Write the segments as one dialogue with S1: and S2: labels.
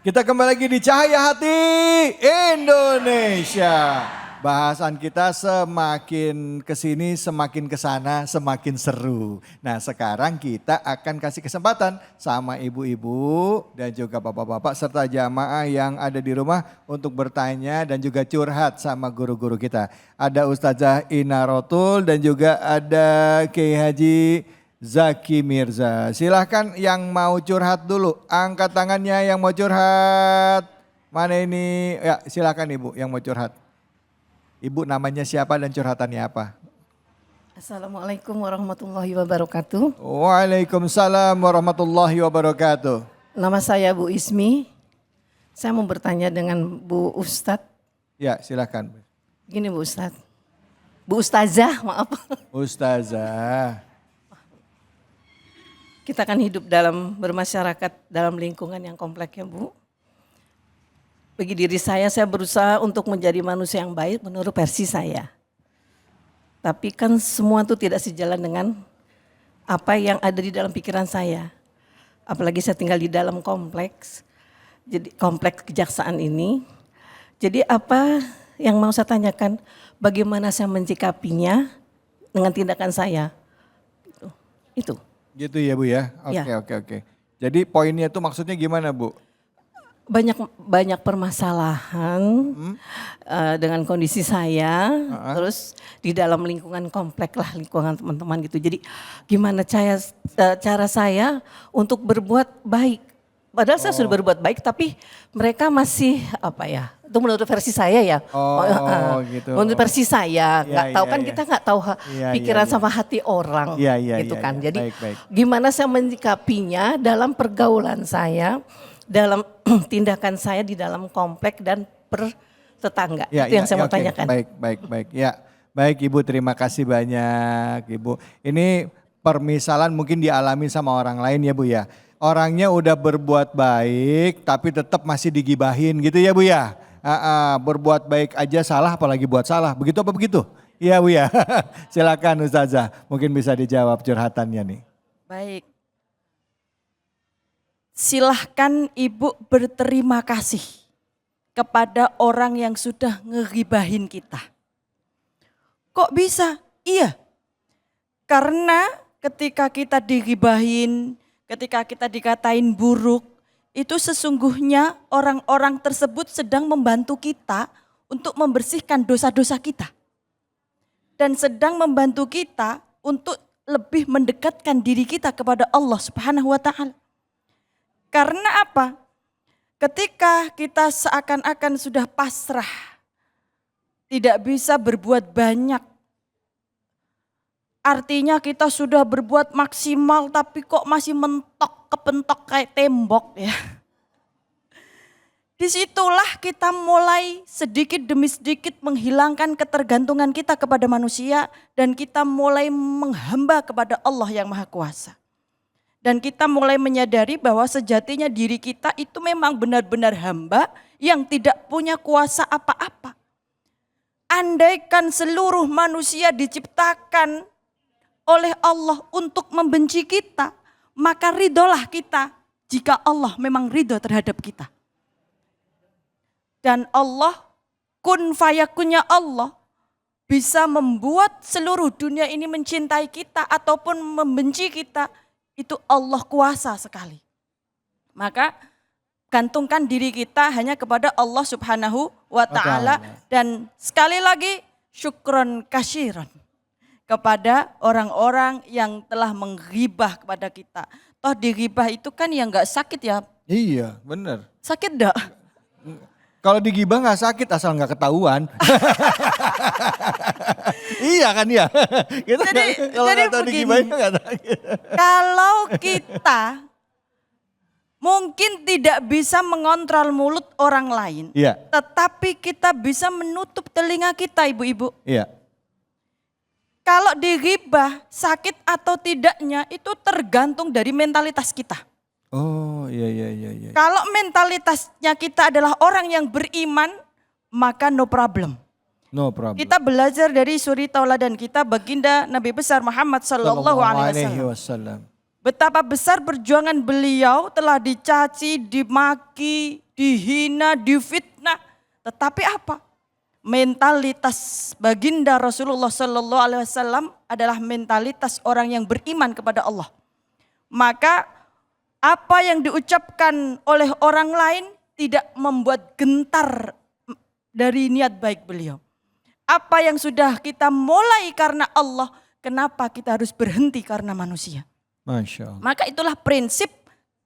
S1: Kita kembali lagi di Cahaya Hati Indonesia. Bahasan kita semakin kesini, semakin kesana, semakin seru. Nah sekarang kita akan kasih kesempatan sama ibu-ibu dan juga bapak-bapak serta jamaah yang ada di rumah untuk bertanya dan juga curhat sama guru-guru kita. Ada Ustazah Ina Rotul dan juga ada Kiai Haji Zaki Mirza. Silahkan yang mau curhat dulu. Angkat tangannya yang mau curhat. Mana ini? Ya silahkan ibu yang mau curhat. Ibu namanya siapa dan curhatannya apa?
S2: Assalamualaikum warahmatullahi wabarakatuh.
S1: Waalaikumsalam warahmatullahi wabarakatuh.
S2: Nama saya Bu Ismi. Saya mau bertanya dengan Bu Ustadz.
S1: Ya silahkan.
S2: Gini Bu Ustadz. Bu Ustazah maaf.
S1: Ustazah.
S2: Kita kan hidup dalam bermasyarakat dalam lingkungan yang kompleks ya Bu. Bagi diri saya berusaha untuk menjadi manusia yang baik menurut versi saya. Tapi kan semua itu tidak sejalan dengan apa yang ada di dalam pikiran saya. Apalagi saya tinggal di dalam kompleks, jadi kompleks kejaksaan ini. Jadi apa yang mau saya tanyakan, bagaimana saya mencikapinya dengan tindakan saya. Itu.
S1: Gitu ya Bu ya? Oke. Jadi poinnya itu maksudnya gimana Bu?
S2: Banyak permasalahan dengan kondisi saya, terus di dalam lingkungan komplek lah, lingkungan teman-teman gitu. Jadi gimana cara saya untuk berbuat baik. Padahal saya sudah berbuat baik tapi mereka masih apa ya, itu menurut versi saya ya.
S1: Gitu.
S2: Menurut versi saya, nggak tahu kan kita nggak tahu pikiran sama hati orang gitu kan. Jadi
S1: baik.
S2: gimana saya menyikapinya dalam pergaulan saya, dalam tindakan saya di dalam komplek dan per tetangga. Itu yang saya mau tanyakan.
S1: Baik. Ya, baik Ibu, terima kasih banyak Ibu. Ini permisalan mungkin dialami sama orang lain ya Bu ya. Orangnya udah berbuat baik tapi tetap masih digibahin gitu ya Bu ya. Berbuat baik aja salah apalagi buat salah. Begitu apa begitu? Iya Bu ya. Silakan Ustazah, mungkin bisa dijawab curhatannya nih.
S3: Baik. Silahkan Ibu berterima kasih kepada orang yang sudah ngegibahin kita. Kok bisa? Iya. Karena ketika kita digibahin, ketika kita dikatain buruk, itu sesungguhnya orang-orang tersebut sedang membantu kita untuk membersihkan dosa-dosa kita. Dan sedang membantu kita untuk lebih mendekatkan diri kita kepada Allah Subhanahu wa Ta'ala. Karena apa? Ketika kita seakan-akan sudah pasrah, tidak bisa berbuat banyak. Artinya kita sudah berbuat maksimal tapi kok masih mentok, kepentok kayak tembok ya. Disitulah kita mulai sedikit demi sedikit menghilangkan ketergantungan kita kepada manusia dan kita mulai menghamba kepada Allah yang Maha Kuasa. Dan kita mulai menyadari bahwa sejatinya diri kita itu memang benar-benar hamba yang tidak punya kuasa apa-apa. Andaikan seluruh manusia diciptakan oleh Allah untuk membenci kita, maka ridolah kita jika Allah memang ridho terhadap kita. Dan Allah, kun fayakunnya Allah, bisa membuat seluruh dunia ini mencintai kita ataupun membenci kita. Itu Allah kuasa sekali. Maka gantungkan diri kita hanya kepada Allah Subhanahu wa Ta'ala. Dan sekali lagi syukron kasyiron kepada orang-orang yang telah menghibah kepada kita. Toh digibah itu kan yang gak sakit ya.
S1: Iya benar.
S3: Sakit gak?
S1: Kalau digibah gak sakit asal gak ketahuan. Iya kan ya. Kita kalau gak tahu digibahin gak sakit.
S3: Kalau kita mungkin tidak bisa mengontrol mulut orang lain.
S1: Iya.
S3: Tetapi kita bisa menutup telinga kita ibu-ibu.
S1: Iya.
S3: Kalau digibah sakit atau tidaknya itu tergantung dari mentalitas kita.
S1: Oh iya.
S3: Kalau mentalitasnya kita adalah orang yang beriman, maka no problem.
S1: No problem.
S3: Kita belajar dari suri tauladan kita baginda Nabi besar Muhammad sallallahu alaihi wasallam. Betapa besar perjuangan beliau telah dicaci, dimaki, dihina, difitnah. Tetapi apa? Mentalitas baginda Rasulullah Sallallahu Alaihi Wasallam adalah mentalitas orang yang beriman kepada Allah. Maka apa yang diucapkan oleh orang lain tidak membuat gentar dari niat baik beliau. Apa yang sudah kita mulai karena Allah, kenapa kita harus berhenti karena manusia?
S1: Masya Allah.
S3: Maka itulah prinsip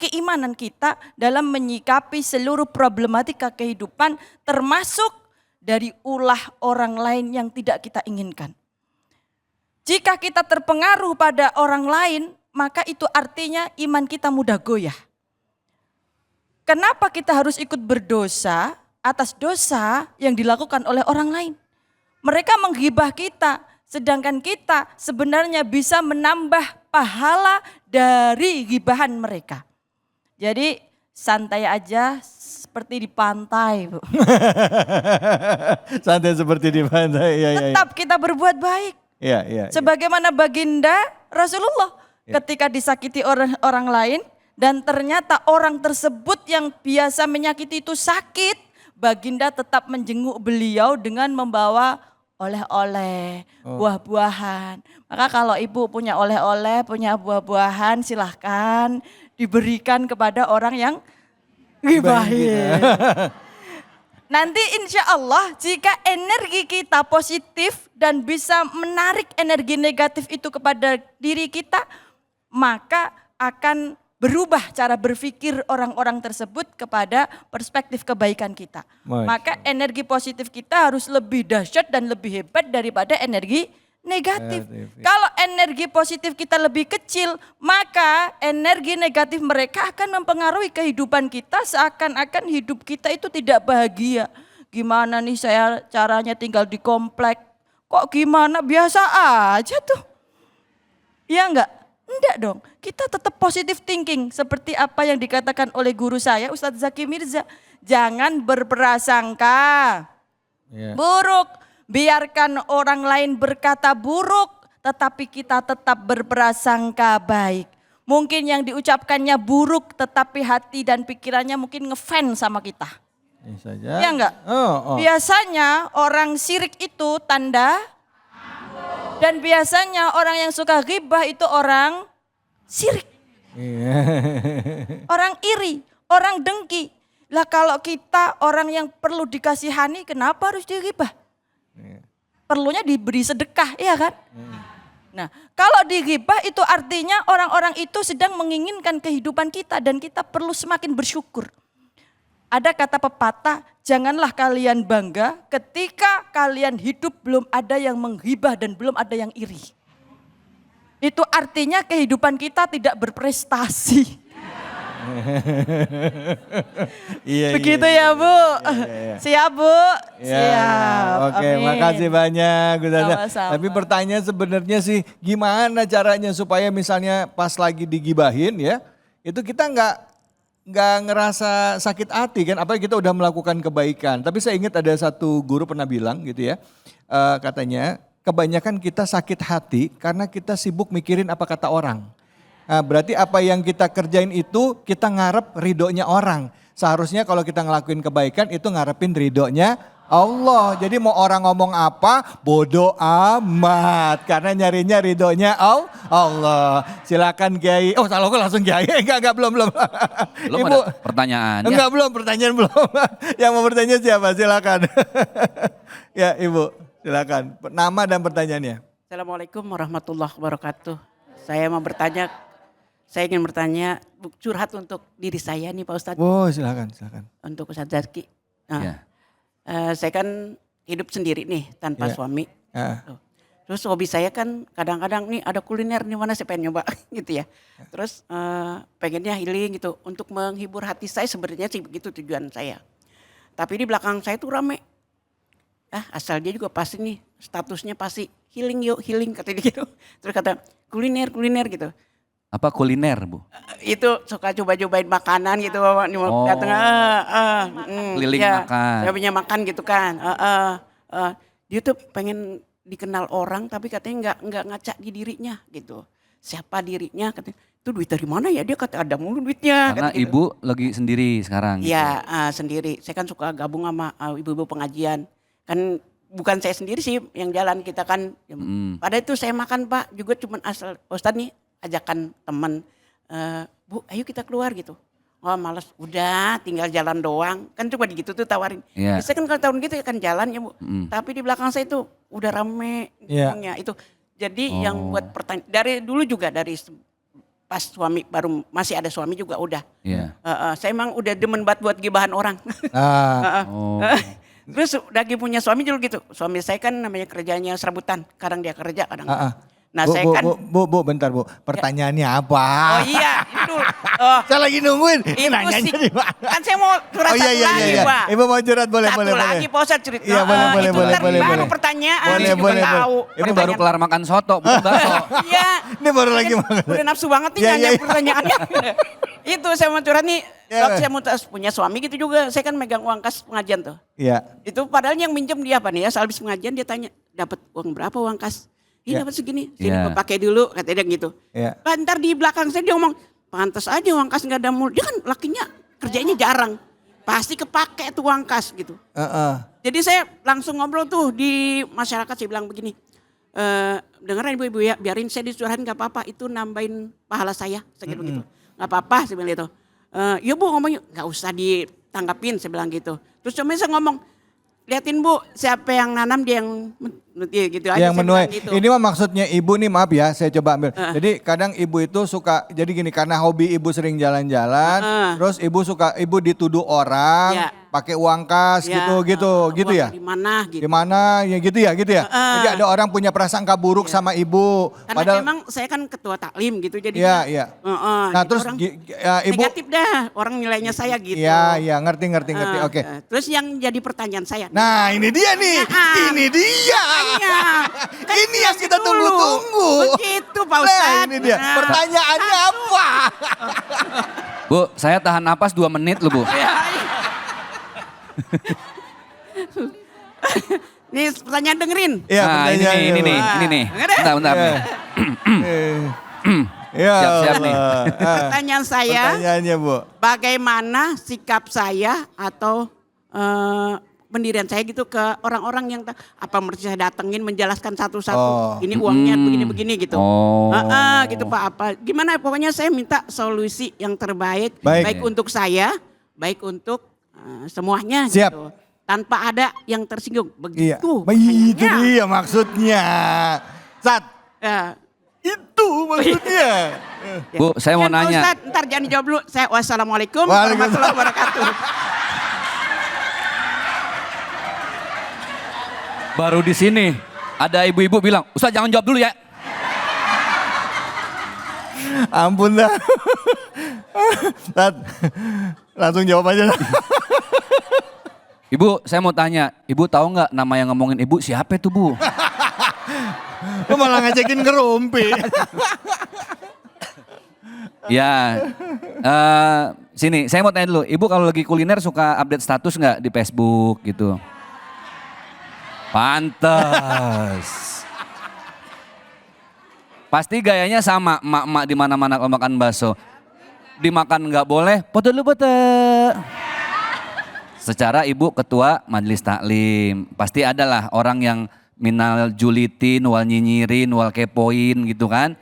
S3: keimanan kita dalam menyikapi seluruh problematika kehidupan, termasuk dari ulah orang lain yang tidak kita inginkan. Jika kita terpengaruh pada orang lain, maka itu artinya iman kita mudah goyah. Kenapa kita harus ikut berdosa atas dosa yang dilakukan oleh orang lain? Mereka menggibah kita, sedangkan kita sebenarnya bisa menambah pahala dari gibahan mereka. Jadi santai aja seperti di pantai, Bu.
S1: Santai seperti di pantai. Ya, ya, ya.
S3: Tetap kita berbuat baik.
S1: Ya, ya, ya.
S3: Sebagaimana baginda Rasulullah ketika disakiti orang lain dan ternyata orang tersebut yang biasa menyakiti itu sakit, baginda tetap menjenguk beliau dengan membawa oleh-oleh, buah-buahan. Maka kalau ibu punya oleh-oleh, punya buah-buahan, silahkan diberikan kepada orang yang gibahin. Nanti insya Allah jika energi kita positif dan bisa menarik energi negatif itu kepada diri kita, maka akan berubah cara berpikir orang-orang tersebut kepada perspektif kebaikan kita. Maka energi positif kita harus lebih dahsyat dan lebih hebat daripada energi negatif. Kalau energi positif kita lebih kecil, maka energi negatif mereka akan mempengaruhi kehidupan kita seakan-akan hidup kita itu tidak bahagia. Gimana nih saya caranya tinggal di komplek, kok gimana biasa aja tuh. Iya enggak? Enggak dong, kita tetap positive thinking seperti apa yang dikatakan oleh guru saya Ustadz Zaki Mirza. Jangan berprasangka buruk, biarkan orang lain berkata buruk tetapi kita tetap berprasangka baik. Mungkin yang diucapkannya buruk tetapi hati dan pikirannya mungkin ngefans sama kita.
S1: Saja.
S3: Iya enggak? Biasanya orang syirik itu tanda. Dan biasanya orang yang suka ghibah itu orang syirik. Orang iri, orang dengki. Lah kalau kita orang yang perlu dikasihani, kenapa harus dighibah? Perlunya diberi sedekah, iya kan? Nah, kalau dighibah itu artinya orang-orang itu sedang menginginkan kehidupan kita dan kita perlu semakin bersyukur. Ada kata pepatah, janganlah kalian bangga ketika kalian hidup belum ada yang menghibah dan belum ada yang iri. Itu artinya kehidupan kita tidak berprestasi.
S1: Iya,
S3: begitu
S1: iya,
S3: ya Bu.
S1: Iya.
S3: Siap Bu?
S1: Ya,
S3: Siap.
S1: Oke,
S3: Amin.
S1: makasih banyak Gus Hasan.
S3: Sama-sama.
S1: Tapi pertanyaan sebenarnya sih gimana caranya supaya misalnya pas lagi digibahin ya, itu kita nggak ngerasa sakit hati kan, apalagi kita udah melakukan kebaikan. Tapi saya ingat ada satu guru pernah bilang gitu ya, katanya kebanyakan kita sakit hati karena kita sibuk mikirin apa kata orang. Nah, berarti apa yang kita kerjain itu kita ngarep ridhonya orang. Seharusnya kalau kita ngelakuin kebaikan itu ngarepin ridhonya Allah. Jadi mau orang ngomong apa bodoh amat karena nyarinya ridhonya Allah. Silakan Kiai. Oh salah kok langsung Kiai. Enggak belum.
S4: Belum
S1: Ibu,
S4: ada pertanyaan.
S1: enggak belum pertanyaan belum. Yang mau bertanya siapa? Silakan. Ya Ibu, silakan. Nama dan pertanyaannya.
S5: Assalamualaikum warahmatullahi wabarakatuh. Saya ingin bertanya, curhat untuk diri saya nih Pak Ustadz.
S1: Oh silakan.
S5: Untuk Ustadz Zaki. Nah,
S4: Ya.
S5: saya kan hidup sendiri nih tanpa
S1: Ya.
S5: suami.
S1: Ya.
S5: Tuh. Terus hobi saya kan kadang-kadang nih ada kuliner nih mana saya pengen nyoba gitu ya. Terus pengennya healing gitu. Untuk menghibur hati saya sebenarnya sih begitu tujuan saya. Tapi di belakang saya tuh rame. Asal dia juga pasti nih statusnya pasti healing katanya gitu. Terus kata kuliner gitu.
S4: Apa kuliner Bu?
S5: Itu suka coba-cobain makanan gitu
S4: Oh.
S5: datang
S4: Keliling makan.
S5: saya punya makan gitu kan. Dia tuh pengen dikenal orang tapi katanya nggak ngaca di dirinya gitu. siapa dirinya, katanya itu duit dari mana ya, dia kata ada mulu duitnya.
S4: Karena
S5: kata gitu.
S4: ibu lagi sendiri sekarang. gitu.
S5: Iya, sendiri. Saya kan suka gabung sama ibu-ibu pengajian. Kan bukan saya sendiri sih yang jalan, kita kan. Pada itu saya makan Pak, juga cuman asal Ustadz nih ajakan teman. Bu, ayo kita keluar gitu. Oh males, udah tinggal jalan doang. Kan cuma gitu tuh tawarin.
S4: Iya.
S5: Saya kan kalau tahun gitu kan jalan ya Bu. Tapi di belakang saya itu udah rame.
S1: Iya.
S5: Itu. Jadi yang buat pertanyaan, dari dulu juga dari pas suami baru masih ada suami juga udah.
S4: Iya.
S5: Saya emang udah demen banget buat gibahan orang.
S1: Ah,
S4: Oh.
S5: Terus udah punya suami juga gitu. Suami saya kan namanya kerjanya serabutan. Kadang dia kerja, kadang
S1: ah.
S5: Nah
S1: Bu,
S5: saya
S1: bu,
S5: kan.
S1: bu, bentar Bu. Pertanyaannya apa?
S5: Oh iya itu. Oh,
S1: Saya lagi nungguin.
S5: itu
S1: Nanyanya
S5: sih.
S1: di mana?
S5: Kan saya mau curhat
S1: Oh iya,
S5: satu
S1: iya,
S5: lagi
S1: iya.
S5: Pak.
S1: Ibu mau curhat boleh,
S5: Satu
S1: boleh,
S5: lagi
S1: boleh.
S5: Pak Ustadz cerita.
S1: Iya, boleh, boleh,
S5: itu
S1: boleh,
S5: ntar
S1: boleh,
S5: baru
S1: boleh.
S5: pertanyaan.
S1: Boleh,
S5: Saya juga
S1: boleh,
S5: tahu.
S4: Ini baru
S5: Pertanyaan.
S4: kelar makan soto, bukan bakso.
S5: Iya.
S1: Ini baru lagi makan.
S5: Udah nafsu banget nih
S1: Iya,
S5: nanya
S1: iya, iya.
S5: pertanyaannya. Itu saya mau curhat nih.
S1: Iya.
S5: Dok, saya mau punya suami gitu juga. Saya kan megang uang kas pengajian tuh.
S1: Iya.
S5: Itu padahal yang minjem dia apa nih ya, sehabis pengajian dia tanya, dapat uang berapa uang kas?
S1: Ya.
S5: Ini dapat segini, sini
S4: Ya.
S5: gue pakai dulu, katanya gitu.
S1: Ya.
S5: Ntar di belakang saya dia ngomong, pantas aja uang kas nggak ada mulu. Dia kan lakinya kerjanya jarang, pasti kepake tuh uang kas gitu. Jadi saya langsung ngobrol tuh di masyarakat, saya bilang begini, dengerin ibu-ibu ya, biarin saya dicurhatin gak apa-apa, itu nambahin pahala saya, saya gitu begitu. Gak apa-apa, saya bilang gitu. Ya Bu ngomong, gak usah ditanggapin, saya bilang gitu. Terus cuma saya ngomong, liatin Bu, siapa yang nanam dia yang gitu aja.
S1: Yang
S5: saya
S1: menuai.
S5: bilang gitu.
S1: Ini mah maksudnya ibu nih, maaf ya, saya coba ambil. Jadi kadang ibu itu suka, jadi gini, karena hobi ibu sering jalan-jalan, terus ibu dituduh orang
S5: Ya.
S1: pakai uang kas
S5: Ya,
S1: gitu
S5: uang
S1: ya.
S5: Di mana gitu.
S1: Gimana ya gitu ya. Jadi ada orang punya prasangka buruk sama ibu.
S5: Karena
S1: Padahal
S5: memang saya kan ketua taklim gitu, jadi
S1: Iya. Nah,
S5: jadi
S1: terus
S5: orang
S1: ibu
S5: negatif dah, orang nilainya saya gitu.
S1: Iya, ngerti. Oke.
S5: Terus yang jadi pertanyaan saya.
S1: Nah, ini dia nih. Ini dia.
S5: Iya. Kan
S1: Ini yang kita
S5: dulu.
S1: tunggu-tunggu.
S5: Begitu Pak
S1: Nah,
S5: Ustadz.
S1: ini dia.
S5: Nah.
S1: Pertanyaannya apa?
S4: Bu, saya tahan napas 2 menit loh Bu.
S5: Nih pertanyaan dengerin.
S1: Iya,
S4: Nah ini
S1: pertanyaannya,
S4: nih,
S1: Bu.
S4: ini nih.
S5: Dengerin.
S4: Bentar.
S1: Ya
S4: Siap-siap nih.
S1: Allah.
S5: Pertanyaan saya,
S1: Pertanyaannya Bu.
S5: bagaimana sikap saya atau pendirian saya gitu ke orang-orang yang apa mesti saya datengin menjelaskan satu-satu.
S1: Oh.
S5: Ini uangnya begini-begini gitu.
S4: Oh.
S5: Gitu Pak, apa. Gimana pokoknya saya minta solusi yang terbaik.
S1: Baik.
S5: Baik untuk saya, baik untuk semuanya
S1: Siap.
S5: gitu. Tanpa ada yang tersinggung.
S1: Iya.
S5: Begitu.
S1: Itu
S5: pertanyaannya.
S1: dia maksudnya. Sat.
S5: Ya.
S1: Itu maksudnya.
S4: Bu, saya mau
S5: Pak
S4: nanya.
S5: Ustadz, ntar jangan dijawab dulu. Saya wassalamualaikum
S1: Waalaikumsalam.
S5: warahmatullahi wabarakatuh.
S4: Baru di sini ada ibu-ibu bilang, Ustaz jangan jawab dulu ya.
S1: Ampun dah. Sat. Langsung jawab aja.
S4: Ibu, saya mau tanya, ibu tahu nggak nama yang ngomongin ibu siapa itu Bu?
S1: Lu malah ngajakin ke rumpi.
S4: Ya, sini saya mau tanya dulu, ibu kalau lagi kuliner suka update status nggak di Facebook gitu? Pantes. Pasti gayanya sama, emak-emak di mana-mana kalau makan bakso. Dimakan nggak boleh, foto dulu foto. Secara ibu ketua majelis taklim, pasti adalah orang yang minal julitin, wal nyinyirin, wal kepoin gitu kan.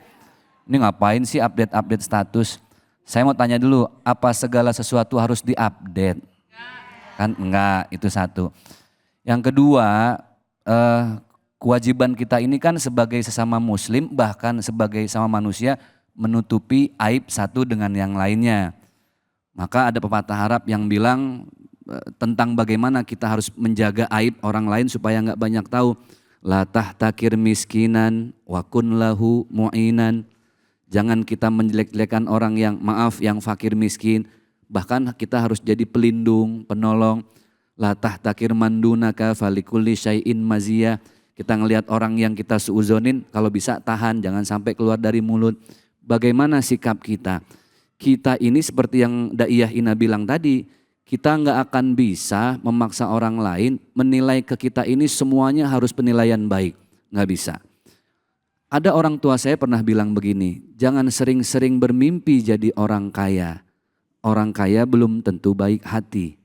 S4: Ini ngapain sih update-update status? Saya mau tanya dulu, apa segala sesuatu harus diupdate? Kan enggak, itu satu. Yang kedua, kewajiban kita ini kan sebagai sesama muslim, bahkan sebagai sama manusia, menutupi aib satu dengan yang lainnya. Maka ada pepatah Arab yang bilang tentang bagaimana kita harus menjaga aib orang lain supaya enggak banyak tahu. La tahtakir miskinan wa kun lahu mu'inan. Jangan kita menjelek-jelekan orang yang yang fakir miskin. Bahkan kita harus jadi pelindung, penolong. La tahtakir mandunaka falikulli syai'in maziyah. Kita ngelihat orang yang kita suuzonin, kalau bisa tahan, jangan sampai keluar dari mulut. Bagaimana sikap kita? Kita ini seperti yang Daiyah Ina bilang tadi, kita nggak akan bisa memaksa orang lain menilai ke kita ini semuanya harus penilaian baik. Nggak bisa. Ada orang tua saya pernah bilang begini, jangan sering-sering bermimpi jadi orang kaya. Orang kaya belum tentu baik hati.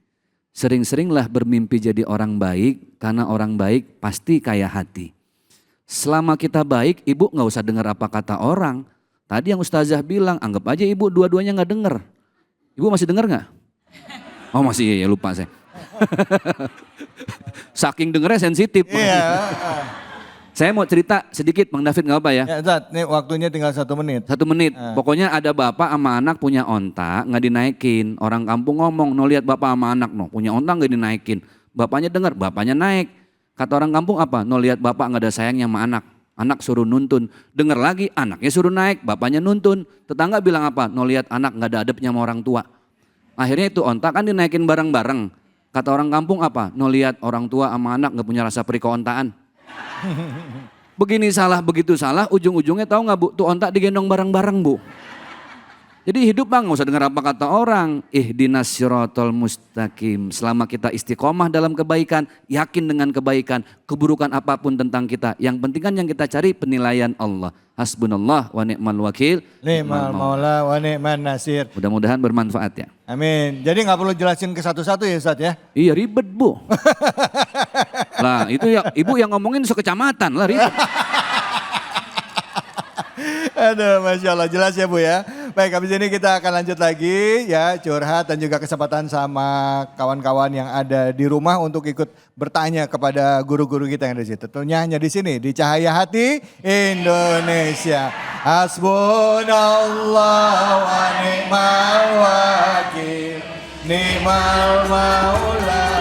S4: Sering-seringlah bermimpi jadi orang baik, karena orang baik pasti kaya hati. Selama kita baik, ibu gak usah dengar apa kata orang. Tadi yang ustazah bilang, anggap aja ibu dua-duanya gak dengar. Ibu masih dengar gak? Oh masih, ya lupa saya. Saking dengernya sensitif.
S1: Iya.
S4: Saya mau cerita sedikit Bang David, gak apa ya?
S1: Ya, Ustaz, nih waktunya tinggal 1 menit.
S4: 1 menit. Pokoknya ada bapak sama anak punya onta nggak dinaikin. Orang kampung ngomong, no lihat bapak sama anak no punya onta nggak dinaikin. Bapaknya dengar, bapaknya naik. Kata orang kampung apa? No lihat bapak nggak ada sayangnya sama anak. Anak suruh nuntun. Dengar lagi, anaknya suruh naik, bapaknya nuntun. Tetangga bilang apa? No lihat anak nggak ada adabnya sama orang tua. Akhirnya itu onta kan dinaikin bareng-bareng. Kata orang kampung apa? No lihat orang tua sama anak nggak punya rasa perikeontaan. Begini salah, begitu salah, ujung-ujungnya tahu nggak Bu? Tuh ontak digendong bareng-bareng Bu. Jadi hidup Bang, nggak usah dengar apa kata orang. Ihdinas siratal mustaqim. Selama kita istiqomah dalam kebaikan, yakin dengan kebaikan, keburukan apapun tentang kita. Yang penting kan yang kita cari penilaian Allah. Hasbunallah wa ni'mal wakil.
S1: Ni'mal maula wa ni'man nasir.
S4: Mudah-mudahan bermanfaat ya.
S1: Amin. Jadi nggak perlu jelasin ke satu-satu ya Ustaz ya?
S4: Iya ribet Bu. Lah itu ya ibu yang ngomongin sekecamatan lah ribet.
S1: Aduh, Masya Allah, jelas ya Bu ya. Baik, habis ini kita akan lanjut lagi ya, curhat dan juga kesempatan sama kawan-kawan yang ada di rumah untuk ikut bertanya kepada guru-guru kita yang ada di situ. Tentunya hanya di sini, di Cahaya Hati Indonesia. Hasbunallah wa ni'mal wakil, ni'mal maula.